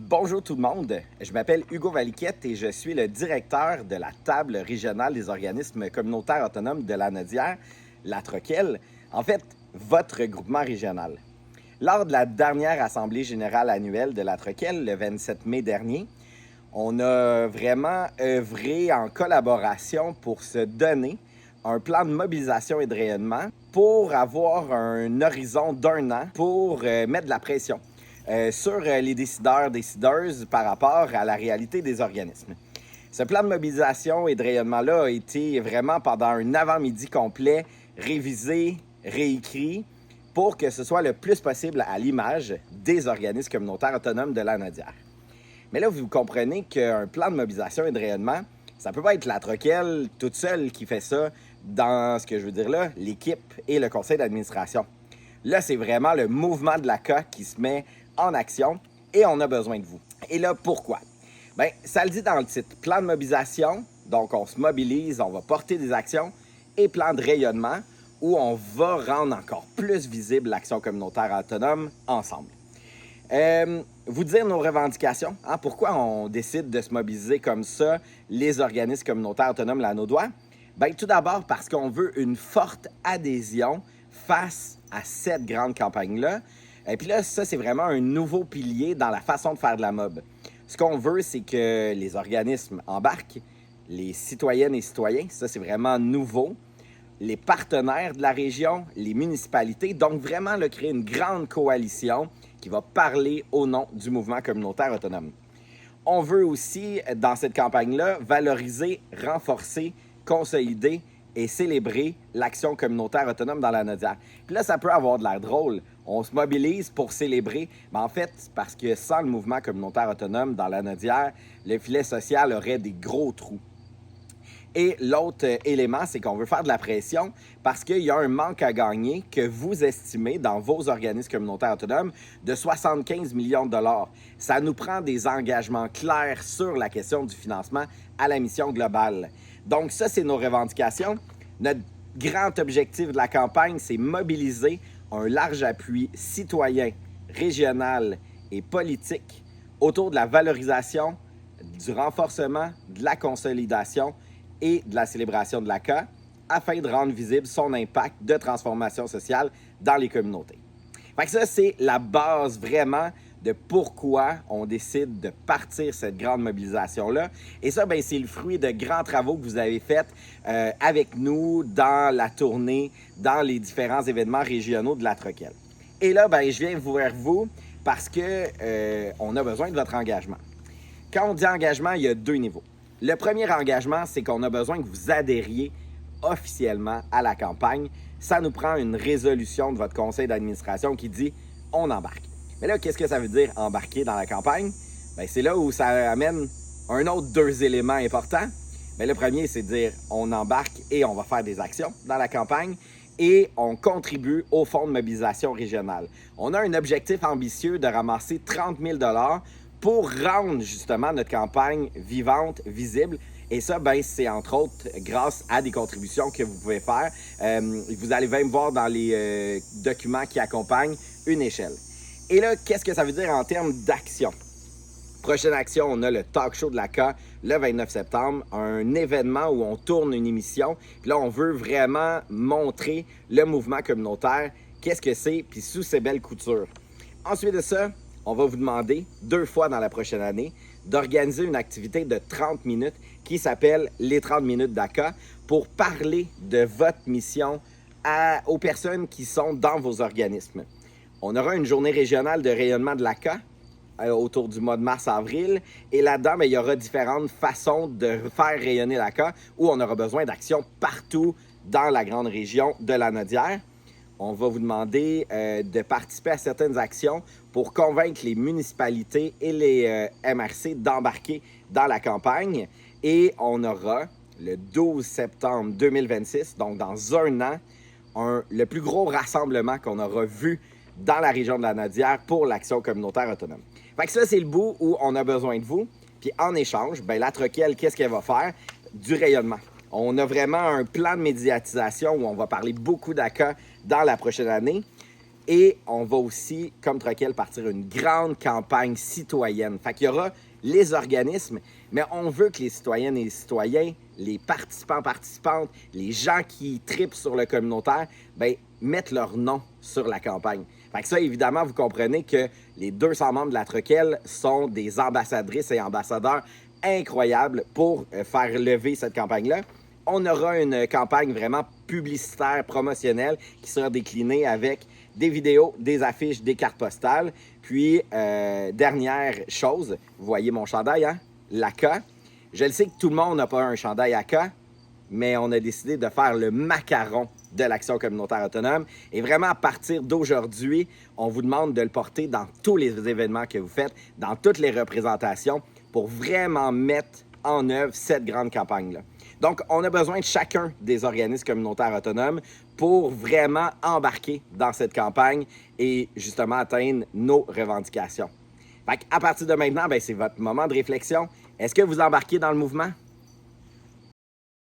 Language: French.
Bonjour tout le monde, je m'appelle Hugo Valiquette et je suis le directeur de la table régionale des organismes communautaires autonomes de la Nodière, la Troquelle, en fait, votre groupement régional. Lors de la dernière Assemblée générale annuelle de la Troquelle, le 27 mai dernier, on a vraiment œuvré en collaboration pour se donner un plan de mobilisation et de rayonnement pour avoir un horizon d'1 an pour mettre de la pression sur les décideurs, décideuses par rapport à la réalité des organismes. Ce plan de mobilisation et de rayonnement-là a été vraiment pendant un avant-midi complet révisé, réécrit pour que ce soit le plus possible à l'image des organismes communautaires autonomes de la Nodière. Mais là, vous comprenez qu'un plan de mobilisation et de rayonnement, ça peut pas être la Troquelle toute seule qui fait ça dans, ce que je veux dire là, l'équipe et le conseil d'administration. Là, c'est vraiment le mouvement de la CA qui se met en action et on a besoin de vous. Et là, pourquoi? Bien, ça le dit dans le titre, plan de mobilisation, donc on se mobilise, on va porter des actions, et plan de rayonnement, où on va rendre encore plus visible l'action communautaire autonome ensemble. Vous dire nos revendications, hein, pourquoi on décide de se mobiliser comme ça, les organismes communautaires autonomes la Nodière? Bien, tout d'abord parce qu'on veut une forte adhésion face à cette grande campagne-là. Et puis là, ça, c'est vraiment un nouveau pilier dans la façon de faire de la mob. Ce qu'on veut, c'est que les organismes embarquent, les citoyennes et citoyens, ça, c'est vraiment nouveau, les partenaires de la région, les municipalités, donc vraiment là, créer une grande coalition qui va parler au nom du mouvement communautaire autonome. On veut aussi, dans cette campagne-là, valoriser, renforcer, consolider et célébrer l'action communautaire autonome dans la Nodière. Puis là, ça peut avoir de l'air drôle. On se mobilise pour célébrer, mais en fait, c'est parce que sans le mouvement communautaire autonome dans la Nodière, le filet social aurait des gros trous. Et l'autre élément, c'est qu'on veut faire de la pression parce qu'il y a un manque à gagner que vous estimez dans vos organismes communautaires autonomes de 75 millions de dollars. Ça nous prend des engagements clairs sur la question du financement à la mission globale. Donc ça, c'est nos revendications. Notre grand objectif de la campagne, c'est mobiliser un large appui citoyen, régional et politique autour de la valorisation, du renforcement, de la consolidation et de la célébration de la CA afin de rendre visible son impact de transformation sociale dans les communautés. Fait que ça, c'est la base vraiment de pourquoi on décide de partir cette grande mobilisation-là. Et ça, bien, c'est le fruit de grands travaux que vous avez faits avec nous dans la tournée, dans les différents événements régionaux de la Troquelle. Et là, bien, je viens vers vous parce que on a besoin de votre engagement. Quand on dit engagement, il y a deux niveaux. Le premier engagement, c'est qu'on a besoin que vous adhériez officiellement à la campagne. Ça nous prend une résolution de votre conseil d'administration qui dit « on embarque ». Mais là, qu'est-ce que ça veut dire embarquer dans la campagne? Bien, c'est là où ça amène un autre deux éléments importants. Bien, le premier, c'est de dire on embarque et on va faire des actions dans la campagne et on contribue au fonds de mobilisation régional. On a un objectif ambitieux de ramasser 30 000 $ pour rendre justement notre campagne vivante, visible. Et ça, ben, c'est entre autres grâce à des contributions que vous pouvez faire. Vous allez même voir dans les documents qui accompagnent une échelle. Et là, qu'est-ce que ça veut dire en termes d'action? Prochaine action, on a le talk show de la CA le 29 septembre, un événement où on tourne une émission. Puis là, on veut vraiment montrer le mouvement communautaire, qu'est-ce que c'est, puis sous ces belles coutures. Ensuite de ça, on va vous demander 2 fois dans la prochaine année d'organiser une activité de 30 minutes qui s'appelle les 30 minutes d'ACA pour parler de votre mission aux personnes qui sont dans vos organismes. On aura une journée régionale de rayonnement de l'ACA autour du mois de mars-avril. Et là-dedans, bien, il y aura différentes façons de faire rayonner l'ACA où on aura besoin d'actions partout dans la grande région de la Nodière. On va vous demander de participer à certaines actions pour convaincre les municipalités et les MRC d'embarquer dans la campagne. Et on aura le 12 septembre 2026, donc dans un an, le plus gros rassemblement qu'on aura vu dans la région de la Nodière pour l'action communautaire autonome. Fait que ça, c'est le bout où on a besoin de vous. Puis en échange, ben, la Troquelle, qu'est-ce qu'elle va faire? Du rayonnement. On a vraiment un plan de médiatisation où on va parler beaucoup d'ACA dans la prochaine année. Et on va aussi, comme Troquel, partir une grande campagne citoyenne. Fait qu'il y aura les organismes, mais on veut que les citoyennes et les citoyens, les participants, participantes, les gens qui tripent sur le communautaire, mettent leur nom sur la campagne. Fait que ça, évidemment, vous comprenez que les 200 membres de la Troquel sont des ambassadrices et ambassadeurs incroyables pour faire lever cette campagne-là. On aura une campagne vraiment publicitaire, promotionnelle, qui sera déclinée avec des vidéos, des affiches, des cartes postales. Puis, dernière chose, vous voyez mon chandail, hein? L'ACA. Je le sais que tout le monde n'a pas un chandail ACA, mais on a décidé de faire le macaron de l'Action communautaire autonome. Et vraiment, à partir d'aujourd'hui, on vous demande de le porter dans tous les événements que vous faites, dans toutes les représentations, pour vraiment mettre en œuvre cette grande campagne-là. Donc, on a besoin de chacun des organismes communautaires autonomes pour vraiment embarquer dans cette campagne et justement atteindre nos revendications. Fait qu'à partir de maintenant, c'est votre moment de réflexion. Est-ce que vous embarquez dans le mouvement?